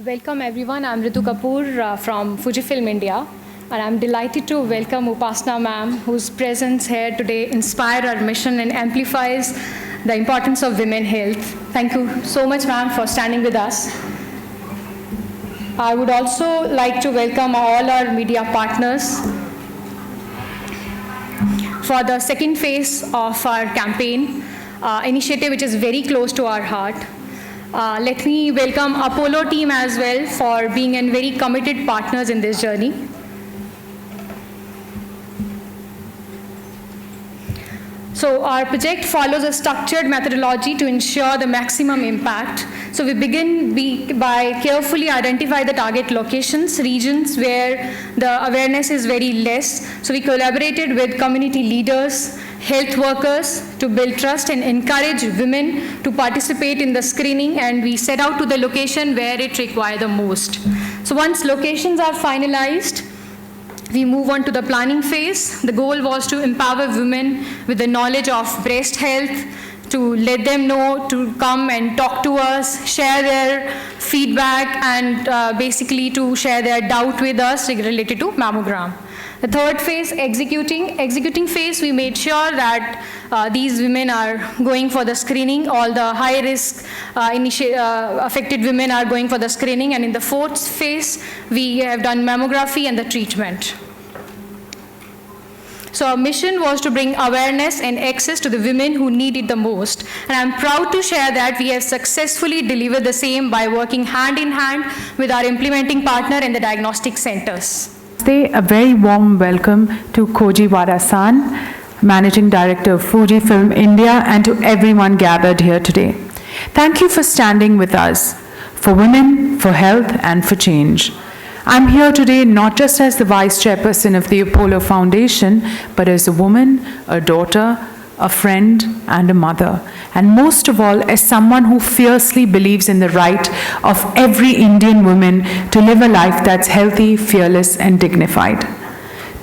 Welcome everyone. I'm Ritu Kapoor from Fujifilm India, and I'm delighted to welcome Upasana ma'am, whose presence here today inspires our mission and amplifies the importance of women health. Thank you so much, ma'am, for standing with us. I would also like to welcome all our media partners for the second phase of our campaign initiative, which is very close to our heart. Let me welcome Apollo team as well for being a very committed partners in this journey. So our project follows a structured methodology to ensure the maximum impact. So we begin by carefully identify the target locations, regions where the awareness is very less. So we collaborated with community leaders, health workers to build trust and encourage women to participate in the screening, and we set out to the location where it requires the most. So once locations are finalized, we move on to the planning phase. The goal was to empower women with the knowledge of breast health, to let them know to come and talk to us, share their feedback, and basically to share their doubt with us related to mammogram. The third phase, executing phase, we made sure that these women are going for the screening. All the high-risk affected women are going for the screening. And in the fourth phase, we have done mammography and the treatment. So our mission was to bring awareness and access to the women who need it the most. And I'm proud to share that we have successfully delivered the same by working hand in hand with our implementing partner in the diagnostic centers. A very warm welcome to Koji Wada-san, Managing Director of Fujifilm India, and to everyone gathered here today. Thank you for standing with us, for women, for health, and for change. I'm here today not just as the Vice Chairperson of the Apollo Foundation, but as a woman, a daughter, a friend, and a mother. And most of all, as someone who fiercely believes in the right of every Indian woman to live a life that's healthy, fearless, and dignified.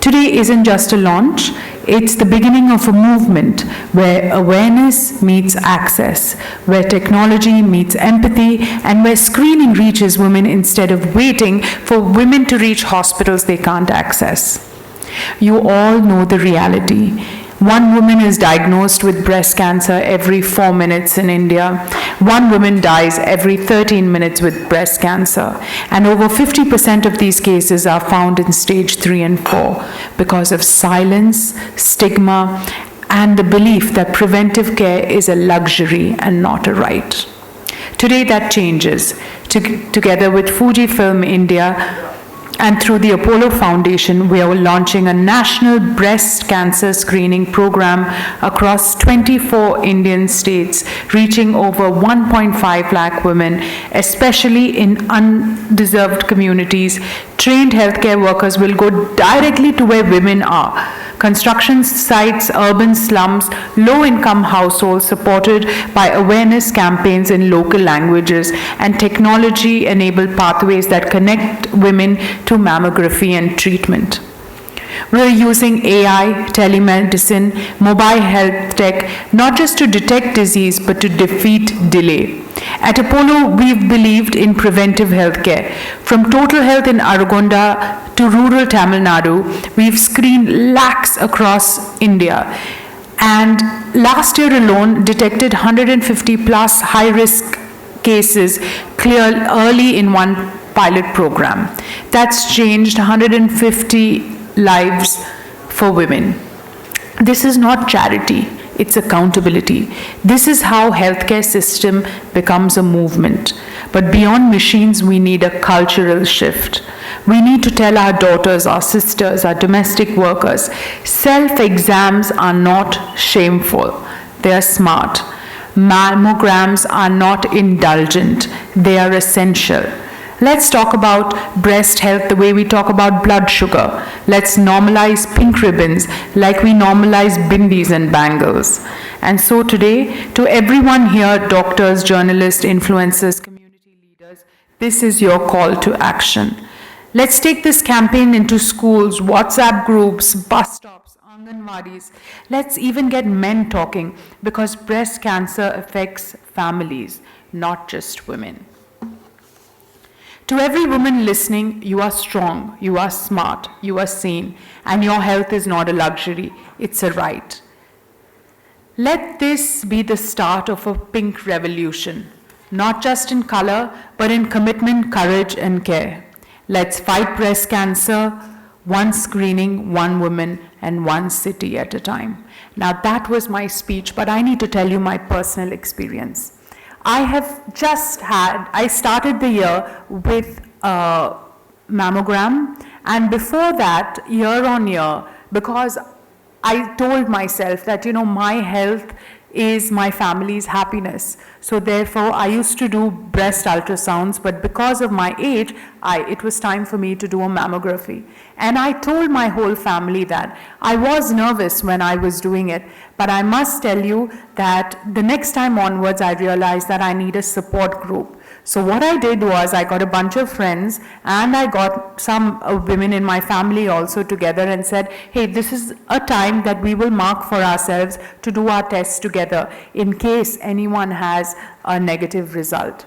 Today isn't just a launch, it's the beginning of a movement where awareness meets access, where technology meets empathy, and where screening reaches women instead of waiting for women to reach hospitals they can't access. You all know the reality. One woman is diagnosed with breast cancer every 4 minutes in India. One woman dies every 13 minutes with breast cancer. And over 50% of these cases are found in stage 3 and 4 because of silence, stigma, and the belief that preventive care is a luxury and not a right. Today that changes. Together with Fujifilm India, and through the Apollo Foundation, we are launching a national breast cancer screening program across 24 Indian states, reaching over 1.5 lakh women, especially in undeserved communities. Trained healthcare workers will go directly to where women are. Construction sites, urban slums, low-income households, supported by awareness campaigns in local languages and technology-enabled pathways that connect women to mammography and treatment. We're using AI, telemedicine, mobile health tech, not just to detect disease, but to defeat delay. At Apollo, we've believed in preventive healthcare. From total health in Aragonda to rural Tamil Nadu, we've screened lakhs across India. And last year alone, detected 150 plus high-risk cases cleared early in one pilot program. That's changed 150 lives for women. This is not charity, it's accountability. This is how healthcare system becomes a movement. But beyond machines, we need a cultural shift. We need to tell our daughters, our sisters, our domestic workers, self-exams are not shameful, they are smart. Mammograms are not indulgent, they are essential. Let's talk about breast health the way we talk about blood sugar. Let's normalize pink ribbons like we normalize bindis and bangles. And so today, to everyone here, doctors, journalists, influencers, community leaders, this is your call to action. Let's take this campaign into schools, WhatsApp groups, bus stops, Anganwadis. Let's even get men talking, because breast cancer affects families, not just women. To every woman listening, you are strong, you are smart, you are sane, and your health is not a luxury, it's a right. Let this be the start of a pink revolution, not just in color, but in commitment, courage, and care. Let's fight breast cancer, one screening, one woman, and one city at a time. Now, that was my speech, but I need to tell you my personal experience. I started the year with a mammogram, and before that, year on year, because I told myself that, my health is my family's happiness. So therefore, I used to do breast ultrasounds, but because of my age, it was time for me to do a mammography. And I told my whole family that. I was nervous when I was doing it, but I must tell you that the next time onwards, I realized that I need a support group. So what I did was I got a bunch of friends and I got some women in my family also together and said, hey, this is a time that we will mark for ourselves to do our tests together in case anyone has a negative result.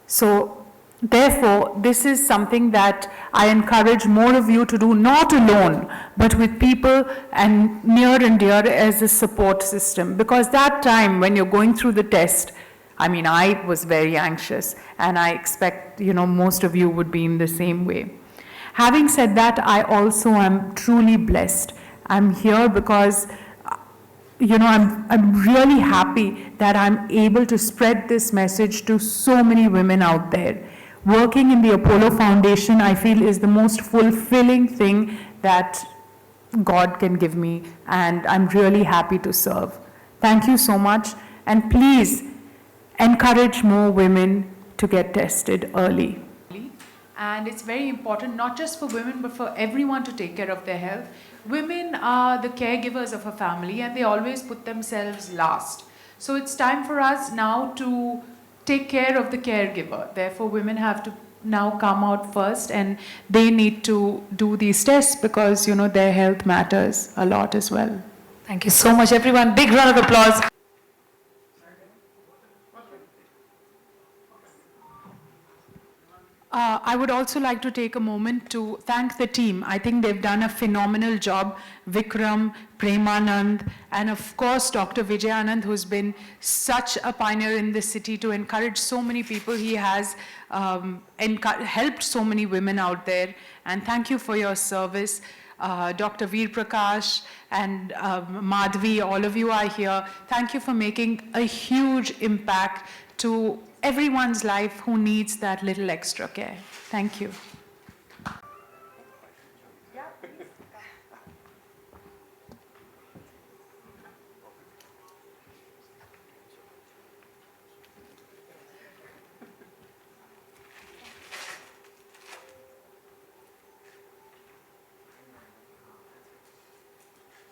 So therefore, this is something that I encourage more of you to do, not alone, but with people and near and dear as a support system. Because that time when you're going through the test, I was very anxious, and I expect, most of you would be in the same way. Having said that, I also am truly blessed. I'm here because, I'm really happy that I'm able to spread this message to so many women out there. Working in the Apollo Foundation, I feel, is the most fulfilling thing that God can give me, and I'm really happy to serve. Thank you so much, and please, encourage more women to get tested early. And it's very important, not just for women, but for everyone to take care of their health. Women are the caregivers of a family, and they always put themselves last. So it's time for us now to take care of the caregiver. Therefore, women have to now come out first, and they need to do these tests because, their health matters a lot as well. Thank you so much, everyone. Big round of applause. I would also like to take a moment to thank the team. I think they've done a phenomenal job. Vikram, Premanand, and of course, Dr. Vijay Anand, who's been such a pioneer in this city to encourage so many people. He has helped so many women out there. And thank you for your service. Dr. Veer Prakash and Madhvi, all of you are here. Thank you for making a huge impact to everyone's life who needs that little extra care. Thank you.